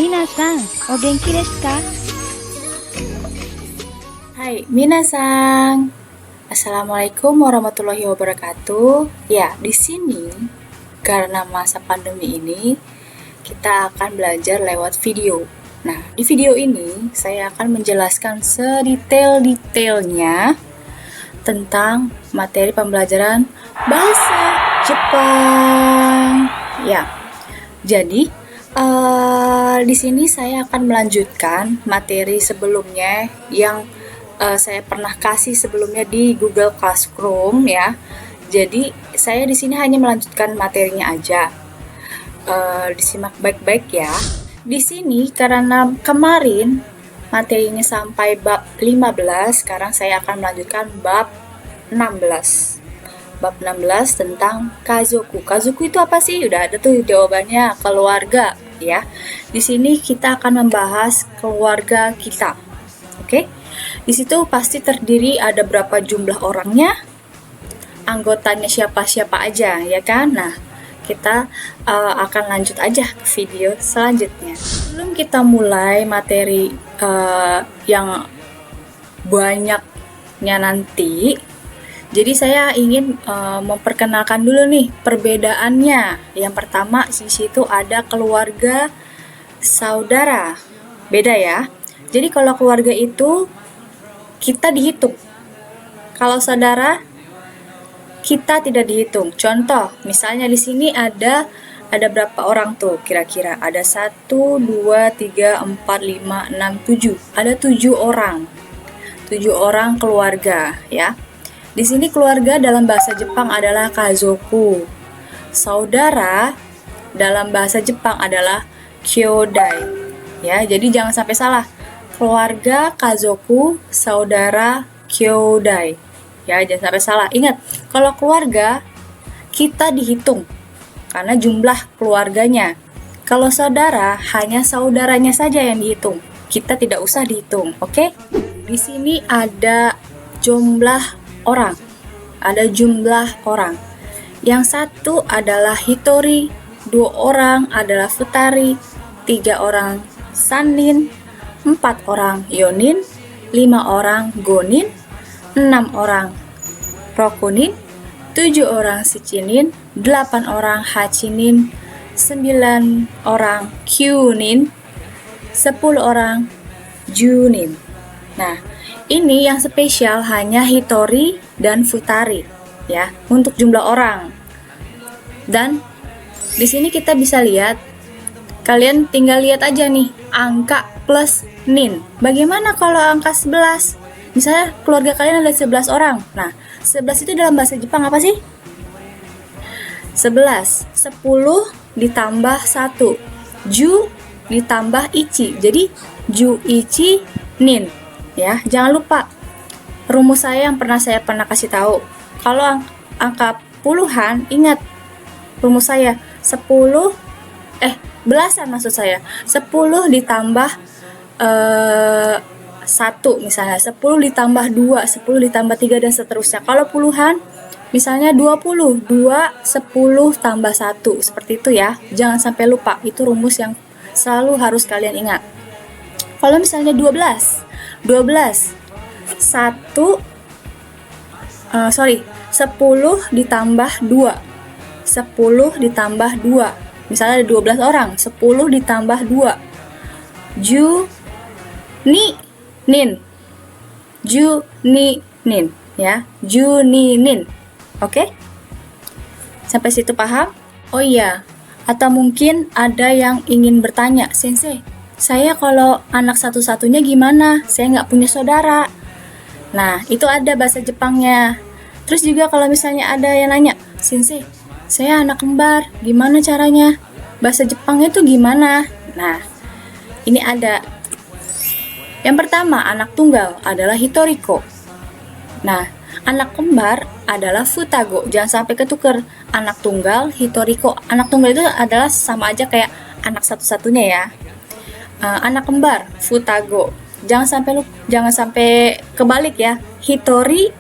Minasan, o genki desu ka? Hai, minasan. Assalamualaikum warahmatullahi wabarakatuh. Ya, di sini karena masa pandemi ini kita akan belajar lewat video. Nah, di video ini saya akan menjelaskan sedetail-detailnya tentang materi pembelajaran bahasa Jepang. Ya, jadi di sini saya akan melanjutkan materi sebelumnya yang saya pernah kasih sebelumnya di Google Classroom ya. Jadi saya di sini hanya melanjutkan materinya aja. Disimak baik-baik ya. Di sini karena kemarin materinya sampai bab 15, sekarang saya akan melanjutkan bab 16. Bab 16 tentang kazoku. Kazoku itu apa sih? Udah ada tuh jawabannya, keluarga ya. Di sini kita akan membahas keluarga kita. Oke? Di situ pasti terdiri ada berapa jumlah orangnya, anggotanya siapa-siapa aja, ya kan? Nah, kita akan lanjut aja ke video selanjutnya. Sebelum kita mulai materi yang banyaknya nanti, jadi saya ingin memperkenalkan dulu nih perbedaannya. Yang pertama di situ ada keluarga saudara. Beda ya. Jadi kalau keluarga itu kita dihitung. Kalau saudara kita tidak dihitung. Contoh, misalnya di sini ada berapa orang tuh kira-kira? Ada 1, 2, 3, 4, 5, 6, 7. Ada 7 orang. 7 orang keluarga ya. Di sini keluarga dalam bahasa Jepang adalah kazoku. Saudara dalam bahasa Jepang adalah kyodai. Ya, jadi jangan sampai salah. Keluarga kazoku, saudara kyodai. Ya, jangan sampai salah. Ingat, kalau keluarga kita dihitung karena jumlah keluarganya. Kalau saudara hanya saudaranya saja yang dihitung. Kita tidak usah dihitung, oke? Di sini ada jumlah orang. Ada jumlah orang. Yang satu adalah hitori, 2 orang adalah futari, 3 orang sanin, 4 orang yonin, 5 orang gonin, 6 orang rokunin, 7 orang shichinin, 8 orang hachinin, 9 orang kyunin, 10 orang junin. Nah, ini yang spesial hanya hitori dan futari ya, untuk jumlah orang. Dan di sini kita bisa lihat, kalian tinggal lihat aja nih, angka plus nin. Bagaimana kalau angka 11? Misalnya keluarga kalian ada 11 orang. Nah, 11 itu dalam bahasa Jepang apa sih? 11. 10 ditambah 1. Ju ditambah ichi. Jadi ju ichi nin. Ya, jangan lupa rumus saya yang pernah kasih tahu. Kalau angka puluhan, ingat rumus saya 10 belasan maksud saya. 10 ditambah 1 misalnya, 10 ditambah 2, 10 ditambah 3 dan seterusnya. Kalau puluhan misalnya 20, 2, 10 tambah 1, seperti itu ya. Jangan sampai lupa, itu rumus yang selalu harus kalian ingat. Kalau misalnya 12 10 ditambah 2, 10 ditambah 2, misalnya ada 12 orang, 10 ditambah 2, ju ni nin ya, ju ni nin. Oke? Sampai situ paham? Oh iya, atau mungkin ada yang ingin bertanya, Sensei, saya kalau anak satu-satunya gimana? Saya nggak punya saudara. Nah, itu ada bahasa Jepangnya. Terus juga kalau misalnya ada yang nanya, Sensei, saya anak kembar, gimana caranya? Bahasa Jepangnya itu gimana? Nah, ini ada. Yang pertama, anak tunggal adalah hitoriko. Nah, anak kembar adalah futago. Jangan sampai ketuker. Anak tunggal, hitoriko. Anak tunggal itu adalah sama aja kayak anak satu-satunya ya. Anak kembar, futago. Jangan sampai kebalik ya. Hitori,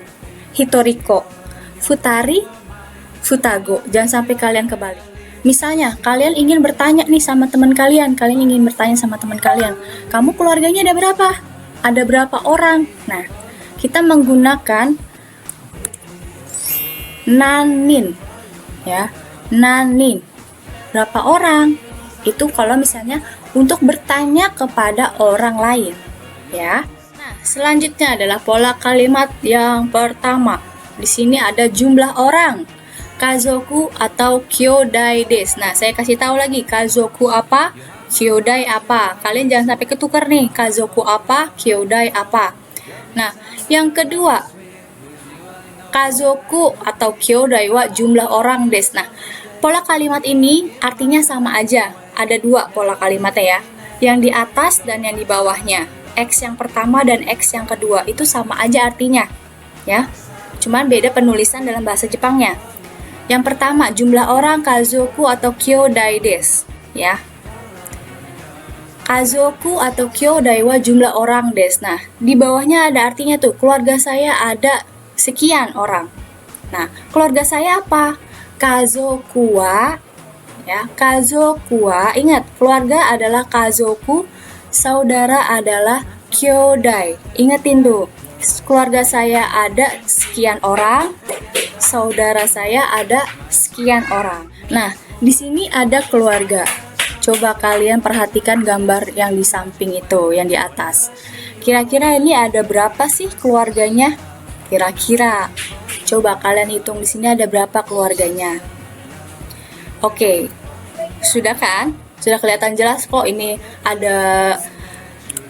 hitoriko. Futari, futago. Jangan sampai kalian kebalik. Misalnya, kalian ingin bertanya nih sama teman kalian, kamu keluarganya ada berapa? Ada berapa orang? Nah, kita menggunakan nanin, ya, nanin. Berapa orang? Itu kalau misalnya untuk bertanya kepada orang lain, ya. Nah, selanjutnya adalah pola kalimat yang pertama. Di sini ada jumlah orang. Kazoku atau kyodai desu. Nah, saya kasih tahu lagi, kazoku apa, kyodai apa. Kalian jangan sampai ketukar nih, kazoku apa, kyodai apa. Nah, yang kedua, kazoku atau kyodai wa jumlah orang desu. Nah, pola kalimat ini artinya sama aja. Ada dua pola kalimatnya ya. Yang di atas dan yang di bawahnya. X yang pertama dan X yang kedua itu sama aja artinya. Ya. Cuman beda penulisan dalam bahasa Jepangnya. Yang pertama, jumlah orang kazoku atau kyodai desu, ya. Kazoku atau kyodai wa jumlah orang desu. Nah, di bawahnya ada artinya tuh, keluarga saya ada sekian orang. Nah, keluarga saya apa? Kazoku wa, ya. Kazoku wa, ingat, keluarga adalah kazoku, saudara adalah kyodai. Ingetin tuh. Keluarga saya ada sekian orang, saudara saya ada sekian orang. Nah, di sini ada keluarga. Coba kalian perhatikan gambar yang di samping itu, yang di atas. Kira-kira ini ada berapa sih keluarganya? Kira-kira. Coba kalian hitung di sini ada berapa keluarganya. Oke. Sudah kan? Sudah kelihatan jelas kok ini ada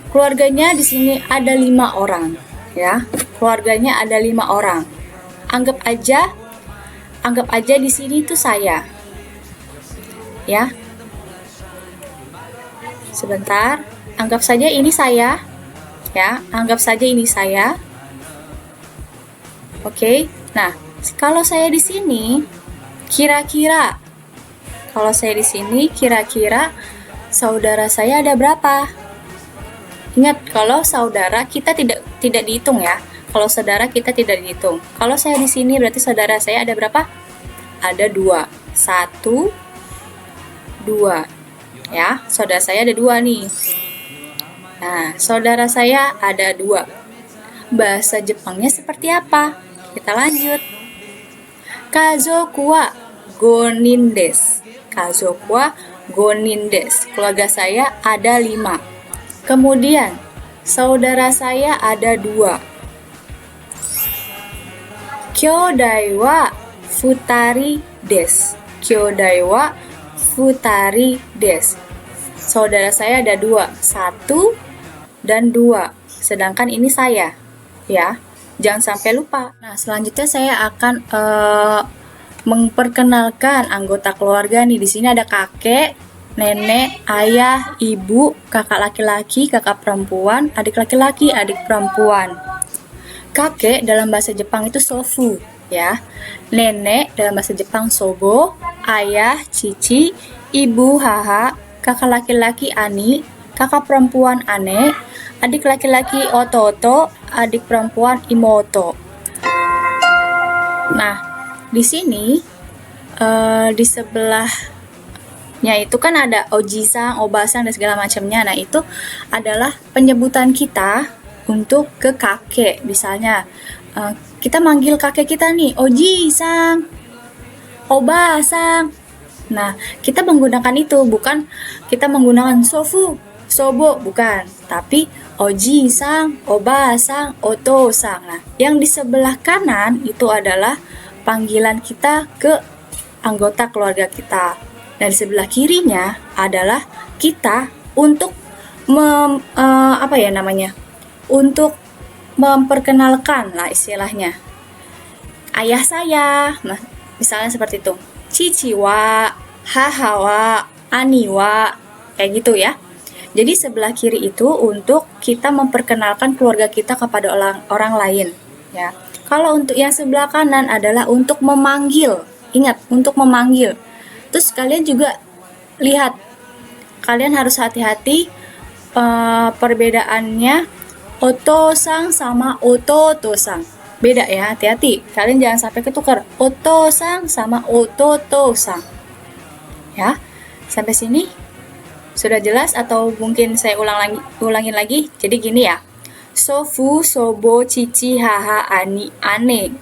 keluarganya di sini ada 5 orang. Ya, keluarganya ada 5 orang. Anggap aja di sini itu saya. Ya. Sebentar, anggap saja ini saya. Ya, anggap saja ini saya. Oke. Nah, kalau saya di sini kira-kira saudara saya ada berapa? Ingat, kalau saudara kita tidak dihitung ya. Kalau saudara kita tidak dihitung. Kalau saya di sini berarti saudara saya ada berapa? Ada 2. 1, 2. Ya, saudara saya ada 2 nih. Nah, saudara saya ada 2. Bahasa Jepangnya seperti apa? Kita lanjut. Kazoku wa gonin desu. Kazoku wa gonin desu. Keluarga saya ada 5. Kemudian, saudara saya ada 2. Kyodai wa futari desu. Kyodai wa futari desu. Saudara saya ada 2. 1 dan 2. Sedangkan ini saya. Ya, jangan sampai lupa. Nah, selanjutnya saya akan memperkenalkan anggota keluarga nih. Di sini ada kakek, nenek, ayah, ibu, kakak laki-laki, kakak perempuan, adik laki-laki, adik perempuan. Kakek dalam bahasa Jepang itu sofu, ya. Nenek dalam bahasa Jepang sogo, ayah cici, ibu haha, kakak laki-laki ani, kakak perempuan ane, adik laki-laki ototo, adik perempuan imoto. Nah, di sini di sebelah itu kan ada oji-san, oba-san dan segala macamnya. Nah, itu adalah penyebutan kita untuk ke kakek. Misalnya kita manggil kakek kita nih, oji-san, oba-san. Nah, kita menggunakan itu, bukan kita menggunakan sofu, sobo, bukan. Tapi oji-san, oba-san, oto-san. Nah, yang di sebelah kanan itu adalah panggilan kita ke anggota keluarga kita. Dan di sebelah kirinya adalah kita untuk untuk memperkenalkan lah istilahnya. Ayah saya, nah misalnya seperti itu. Cici wa, haha wa, ani wa, kayak gitu ya. Jadi sebelah kiri itu untuk kita memperkenalkan keluarga kita kepada orang lain, ya. Kalau untuk yang sebelah kanan adalah untuk memanggil. Ingat, untuk memanggil. Terus kalian juga lihat, kalian harus hati-hati perbedaannya oto-san sama ototo-san. Beda ya, hati-hati. Kalian jangan sampai ketukar oto-san sama ototo-san. Ya, sampai sini sudah jelas atau mungkin saya ulangin lagi? Jadi gini ya. Sofu, sobo, cici, haha, ani, ane,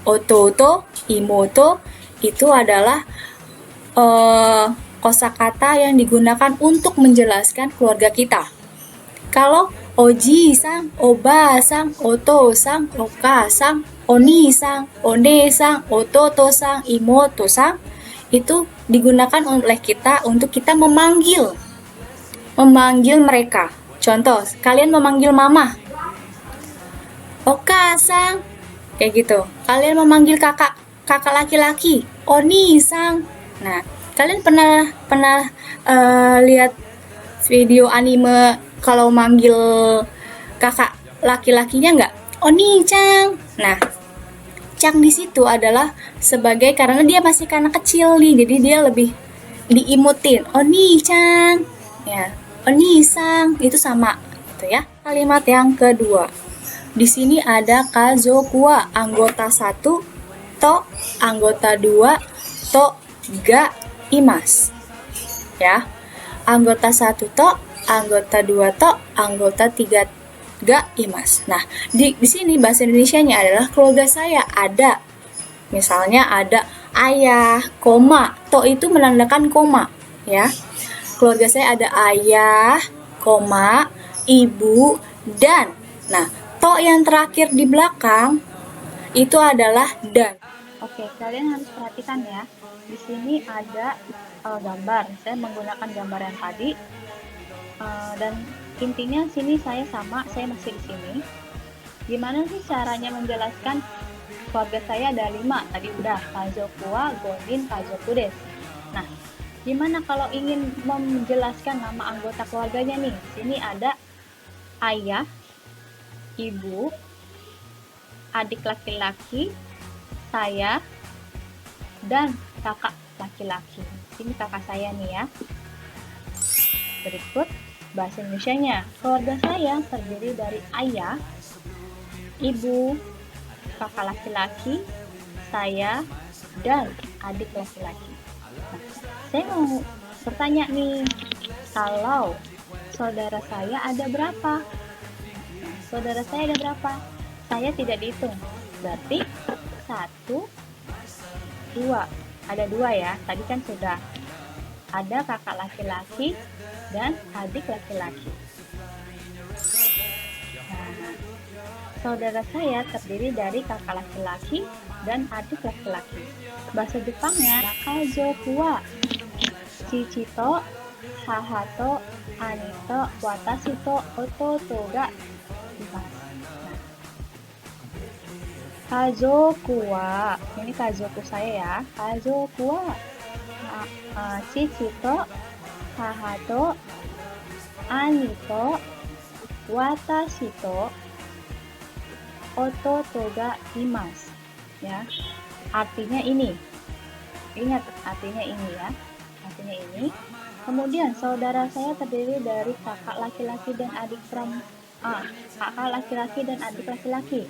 ototo, imoto itu adalah kosakata yang digunakan untuk menjelaskan keluarga kita. Kalau oji-sang, oba-sang, oto-sang, oka-sang, oni-sang, one-sang, ototo-sang, imoto-sang itu digunakan oleh kita untuk kita memanggil mereka. Contoh, kalian memanggil mama, oka-sang, kayak gitu. Kalian memanggil kakak laki-laki, oni-sang. Nah, kalian pernah lihat video anime kalau manggil kakak laki-lakinya nggak? Oni-chan. Nah, Cang di situ adalah sebagai karena dia masih anak kecil nih, jadi dia lebih diimutin. Oni-chan. Ya, Oni-sang itu sama gitu ya. Kalimat yang kedua. Di sini ada kazokuwa, anggota 1, to, anggota 2, to, ga, imas. Ya. Anggota 1 to, anggota 2 to, anggota 3 ga imas. Nah, di sini bahasa Indonesianya adalah keluarga saya ada. Misalnya ada ayah, koma. To itu menandakan koma, ya. Keluarga saya ada ayah, koma, ibu, dan. Nah, to yang terakhir di belakang itu adalah dan. Oke, kalian harus perhatikan ya. Di sini ada gambar. Saya menggunakan gambar yang tadi. Dan intinya sini saya masih di sini. Gimana sih caranya menjelaskan keluarga saya ada 5? Tadi udah, kazoku wa gonin kazoku desu. Nah, gimana kalau ingin menjelaskan nama anggota keluarganya nih? Sini ada ayah, ibu, adik laki-laki, saya, dan kakak laki-laki. Ini kakak saya nih ya. Berikut bahasa Indonesianya. Keluarga saya terdiri dari ayah, ibu, kakak laki-laki, saya, dan adik laki-laki. Nah, saya mau bertanya nih, kalau saudara saya ada berapa? Saudara saya ada berapa? Saya tidak dihitung. Berarti 1, 2. Ada 2 ya. Tadi kan sudah. Ada kakak laki-laki dan adik laki-laki. Nah, saudara saya terdiri dari kakak laki-laki dan adik laki-laki. Bahasa Jepangnya kazoku wa chichito, hahato, anito, watashi to, ototo ga imasu. Nah, kazoku wa, ini kazoku saya ya. Kazoku wa chichito, hahato, anito, watashi to, ototo ga imasu. Ya, artinya ini. Ingat artinya ini ya. Artinya ini. Kemudian saudara saya terdiri dari kakak laki-laki dan adik kakak laki-laki dan adik laki-laki.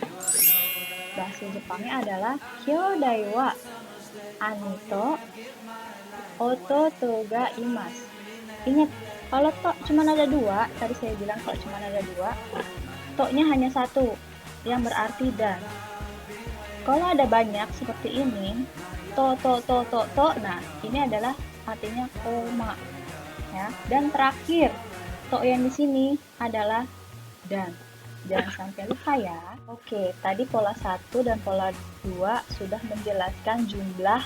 Bahasa Jepangnya adalah kyodai wa anito ototo ga imasu. Ingat, kalau to cuma ada 2, tadi saya bilang kalau cuma ada 2, to-nya hanya 1, yang berarti dan. Kalau ada banyak seperti ini, to, nah ini adalah artinya koma, ya. Dan terakhir, to yang di sini adalah dan. Jangan sampai lupa ya. Oke, tadi pola 1 dan pola 2 sudah menjelaskan jumlah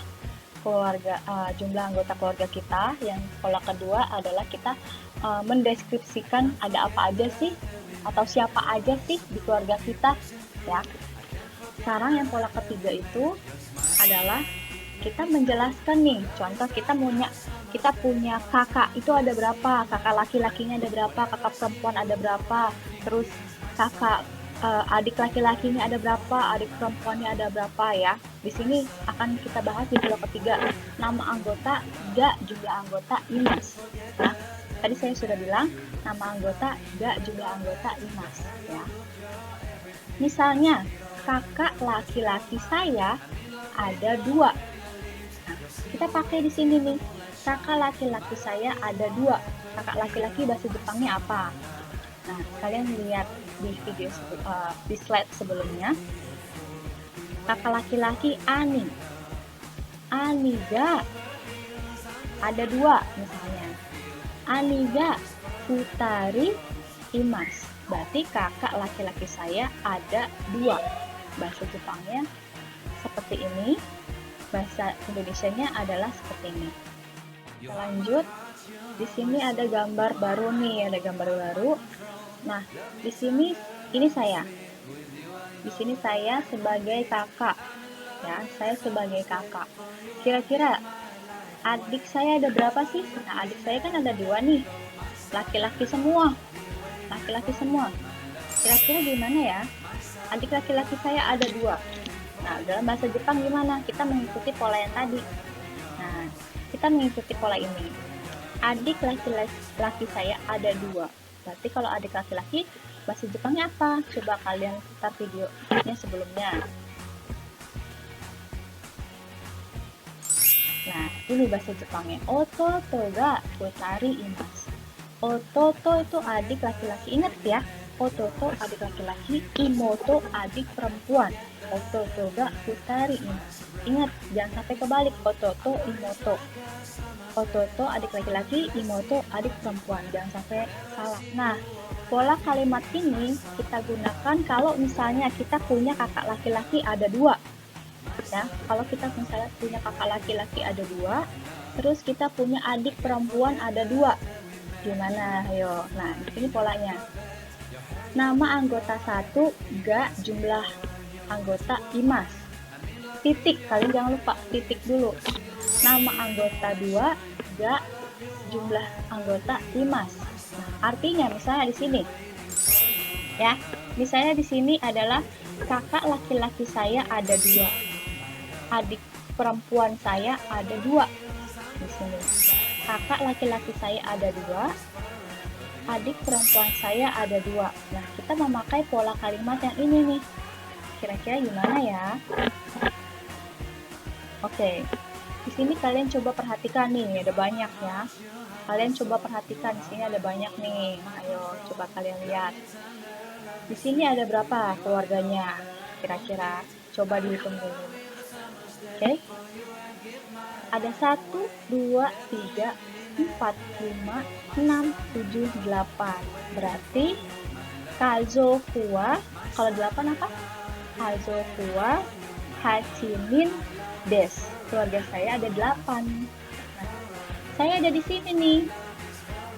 anggota keluarga kita. Yang pola kedua adalah kita mendeskripsikan ada apa aja sih atau siapa aja sih di keluarga kita, ya. Sekarang yang pola ketiga itu adalah kita menjelaskan nih, contoh kita punya kakak, itu ada berapa, kakak laki-lakinya ada berapa, kakak perempuan ada berapa, terus kakak adik laki-lakinya ada berapa, adik perempuannya ada berapa ya. Di sini akan kita bahas di pola ketiga, nama anggota, ga jumlah anggota, imas. Nah, tadi saya sudah bilang nama anggota, ga jumlah anggota, imas ya. Misalnya kakak laki-laki saya ada 2. Nah, kita pakai di sini nih. kakak laki-laki saya ada 2. Kakak laki-laki bahasa Jepangnya apa? Nah, kalian lihat di video di slide sebelumnya. Kakak laki-laki ani. Ani ga ada 2 misalnya. Ani ga futari imasu. Berarti kakak laki-laki saya ada 2. Bahasa Jepangnya seperti ini. Bahasa Indonesianya adalah seperti ini. Kita lanjut. Di sini ada gambar baru nih, ada gambar baru. Nah, di sini ini saya. Di sini saya sebagai kakak. Ya, saya sebagai kakak. Kira-kira adik saya ada berapa sih? Nah, adik saya kan ada 2 nih. Laki-laki semua. Laki-laki semua. Kira-kira gimana ya? Adik laki-laki saya ada 2. Nah, dalam bahasa Jepang gimana? Kita mengikuti pola yang tadi. Nah, kita mengikuti pola ini. Adik laki-laki saya ada 2. Berarti kalau adik laki-laki, bahasa Jepangnya apa? Coba kalian putar videonya sebelumnya. Nah, ini bahasa Jepangnya. Ototo ga futari imasu. Ototo itu adik laki-laki. Ingat ya, ototo adik laki-laki, imoto adik perempuan. Ototo ga futari imasu. Ingat, jangan sampai kebalik. Ototo, imoto. Ototo adik laki-laki, imoto adik perempuan. Jangan sampai salah. Nah, pola kalimat ini kita gunakan kalau misalnya kita punya kakak laki-laki ada 2. Ya, kalau kita misalnya punya kakak laki-laki ada 2, terus kita punya adik perempuan ada 2. Gimana? Ayo. Nah, di sini polanya. Nama anggota 1 ga jumlah anggota imasu. Titik, kalian jangan lupa titik dulu. Nama anggota 2 ga jumlah anggota imasu. Nah, artinya misalnya di sini. Ya, misalnya di sini adalah kakak laki-laki saya ada 2. Adik perempuan saya ada 2. Di sini. Kakak laki-laki saya ada 2. Adik perempuan saya ada 2. Nah, kita memakai pola kalimat yang ini nih. Kira-kira gimana ya? Oke. Di sini kalian coba perhatikan nih, ada banyak ya. Kalian coba perhatikan, di sini ada banyak nih. Ayo, coba kalian lihat. Di sini ada berapa keluarganya? Kira-kira coba dihitung dulu. Oke. Ada 1, 2, 3, 4, 5, 6, 7, 8. Berarti Kazokuwa, kalau 8 apa? Kazokuwa Hachimin des. Keluarga saya ada 8. Nah, saya ada di sini nih.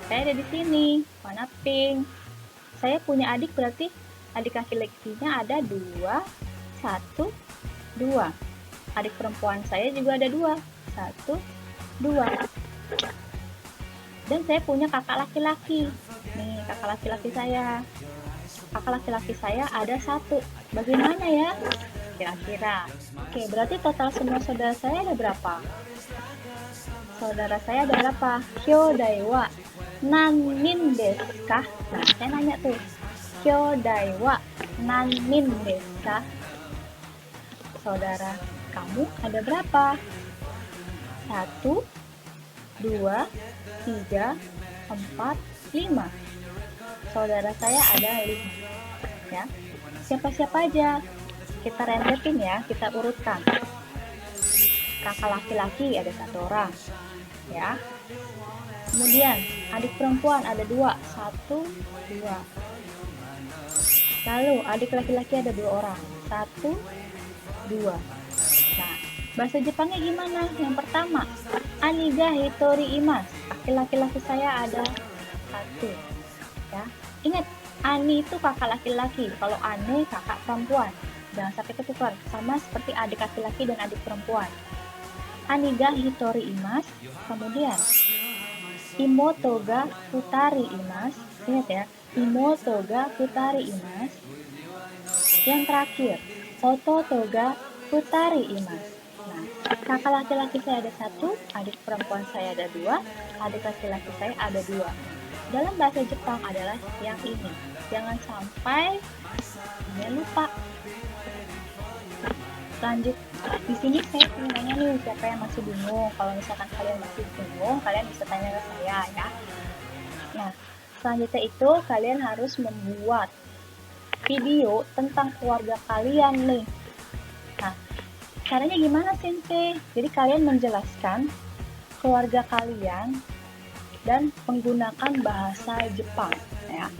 Saya ada di sini. Warna pink. Saya punya adik, berarti adik laki-lakinya ada 2, 1, 2. Adik perempuan saya juga ada 2, 1, 2. Dan saya punya kakak laki-laki. Nih, kakak laki-laki saya. Kakak laki-laki saya ada 1. Bagaimana ya? Kira-kira. Oke, berarti total semua saudara saya ada berapa? Saudara saya ada berapa? Kyodai wa nannin desu ka? Nah, saya nanya tuh. Kyodai wa nannin desu ka? Saudara kamu ada berapa? 1, 2, 3, 4, 5. Saudara saya ada 5. Ya. Siapa-siapa aja? Kita rentetin ya, kita urutkan. Kakak laki-laki ada 1 orang. Ya. Kemudian adik perempuan ada 2, 1, 2. Lalu adik laki-laki ada 2 orang, 1, 2. Nah, bahasa Jepangnya gimana? Yang pertama, ani ga hitori imasu. Laki-laki saya ada 1. Ya, ingat, ani itu kakak laki-laki, kalau ane kakak perempuan. Jangan sampai ketukar, sama seperti adik laki-laki dan adik perempuan. Ani ga hitori imasu. Kemudian imoto ga futari imasu. Ingat ya, imoto ga futari imasu. Yang terakhir, ototo ga futari imasu. Nah, kakak laki-laki saya ada 1, adik perempuan saya ada 2, adik laki-laki saya ada 2. Dalam bahasa Jepang adalah yang ini. Jangan sampai lupa. Lanjut Di sini saya ingin nanya nih, siapa yang masih bingung? Kalau misalkan kalian masih bingung, kalian bisa tanya ke saya ya. Nah, selanjutnya itu kalian harus membuat video tentang keluarga kalian nih. Nah, caranya gimana Sensei? Jadi kalian menjelaskan keluarga kalian dan menggunakan bahasa Jepang ya.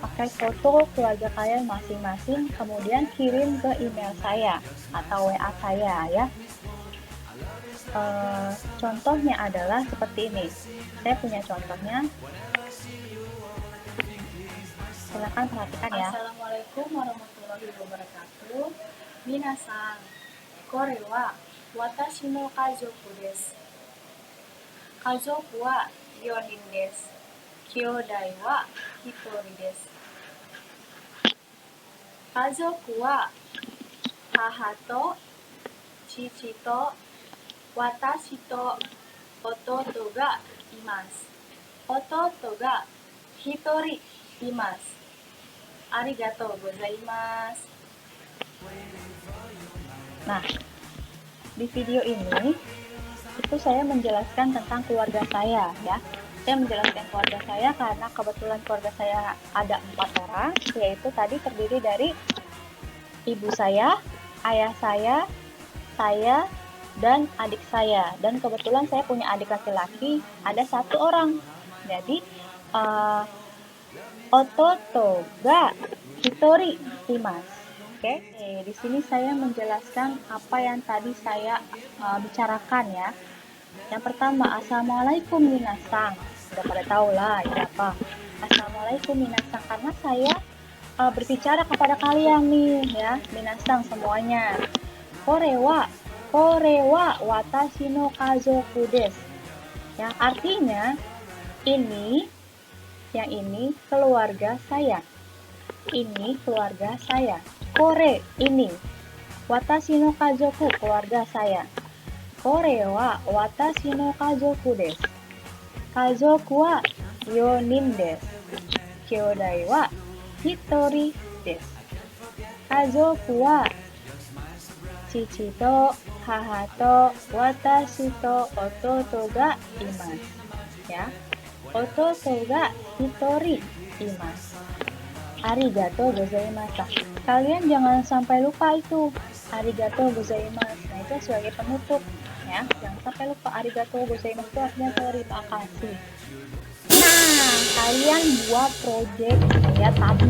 Pakai foto keluarga kalian masing-masing, kemudian kirim ke email saya atau WA saya ya. Contohnya adalah seperti ini. Saya punya contohnya. Silakan perhatikan ya. Assalamualaikum warahmatullahi wabarakatuh. Minasan, kore wa watashi no kazoku desu. Kazoku wa 4人です。兄弟は1人です。家族は母と父と私と弟がいます。弟が1人います。ありがとうございます。 Nah, di video ini itu saya menjelaskan tentang keluarga saya ya. Saya menjelaskan keluarga saya karena kebetulan keluarga saya ada 4 orang, yaitu tadi terdiri dari ibu saya, ayah saya, dan adik saya. Dan kebetulan saya punya adik laki-laki, ada 1 orang. Jadi ototo ga hitori imasu. Oke, di sini saya menjelaskan apa yang tadi saya bicarakan ya. Yang pertama, Assalamualaikum minasang. Udah pada tahu lah itu apa. Assalamualaikum minasang, karena saya berbicara kepada kalian nih ya, minasang semuanya. Korewa watashi no kazoku desu. Ya, artinya ini, yang ini keluarga saya. Ini keluarga saya. Kore ini. Watashi no kazoku keluarga saya. Kore wa watashi no kazoku desu. Kazoku wa 4人です。兄弟は1人です。家族は父と母と私と弟がいます。Ya. 弟が1人います。Arigatou gozaimasu. Kalian jangan sampai lupa itu. Arigatou gozaimasu. Nah, itu sebagai penutup ya. Jangan sampai lupa arigatou gozaimasu itu artinya terima kasih. Nah, kalian buat project saya tadi.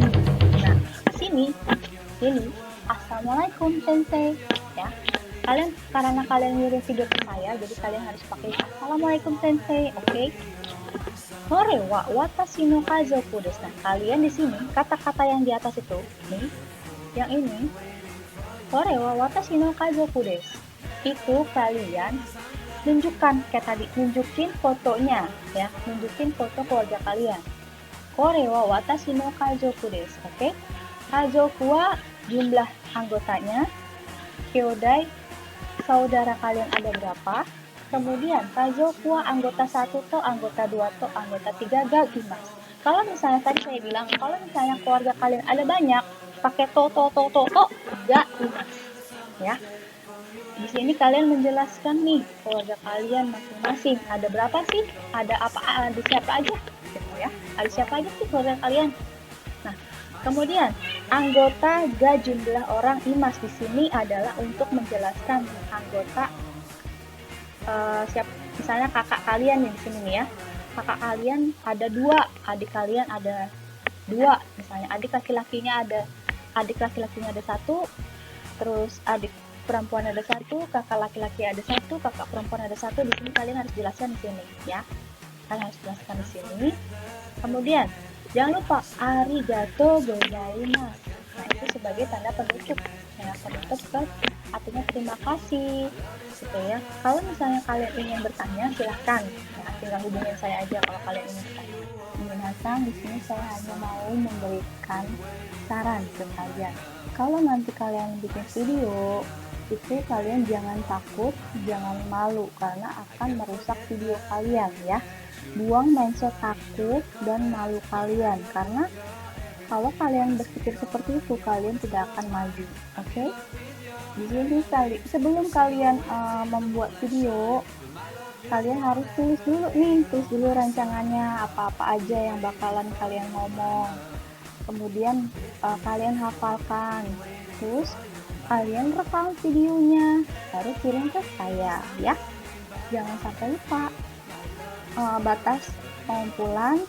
Nah, sini. Assalamualaikum sensei ya. Karena kalian ngirim video ke saya, jadi kalian harus pakai Assalamualaikum sensei, oke? Kore wa watashi no kazoku desu. Nah, kalian di sini kata-kata yang di atas itu, nih, yang ini, kore wa watashi no kazoku desu. Itu kalian tunjukkan kayak tadi, nunjukin fotonya ya, nunjukin foto keluarga kalian. Kore wa watashi no kazoku desu, oke? Kazoku wa jumlah anggotanya, kyodai saudara kalian ada berapa? Kemudian kazoku wa anggota 1 to, anggota 2 to, anggota 3 ga imasu. Kalau misalnya tadi saya bilang, kalau misalnya keluarga kalian ada banyak, pakai to ga imasu. Ya. Di sini kalian menjelaskan nih keluarga kalian masing-masing. Ada berapa sih? Ada siapa aja? Gitu ya. Ada siapa aja sih keluarga kalian? Nah, kemudian anggota ga jumlah orang imas di sini adalah untuk menjelaskan anggota misalnya kakak kalian nih di sini nih ya. Kakak kalian ada 2, adik kalian ada 2. Misalnya adik laki-lakinya ada 1, terus adik perempuan ada 1, kakak laki-laki ada 1, kakak perempuan ada 1. Di sini kalian harus jelaskan di sini ya. Kalian harus jelaskan di sini. Kemudian jangan lupa arigatou gozaimasu. Nah, itu sebagai tanda penutup. Ya, penutup kan artinya terima kasih gitu ya. Kalau misalnya kalian ingin bertanya, silahkan ya, tinggal hubungin saya aja kalau kalian ingin bertanya. Minasan, di sini saya hanya mau memberikan saran ke kalian. Kalau nanti kalian bikin video itu, kalian jangan takut, jangan malu karena akan merusak video kalian ya. Buang mindset takut dan malu kalian, karena kalau kalian berpikir seperti itu, kalian tidak akan maju. Oke? Di sini sebelum kalian membuat video, kalian harus tulis dulu rancangannya, apa-apa aja yang bakalan kalian ngomong. Kemudian kalian hafalkan, terus kalian rekam videonya, baru kirim ke saya ya. Jangan sampai lupa. Batas pengumpulan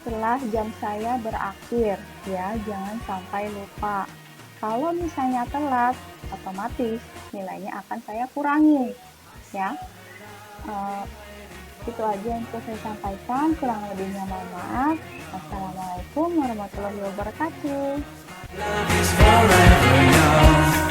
setelah jam saya berakhir ya, jangan sampai lupa. Kalau misalnya telat, otomatis nilainya akan saya kurangi ya. Itu aja yang bisa saya sampaikan, kurang lebihnya mohon maaf. Assalamualaikum warahmatullahi wabarakatuh. Love is forever young.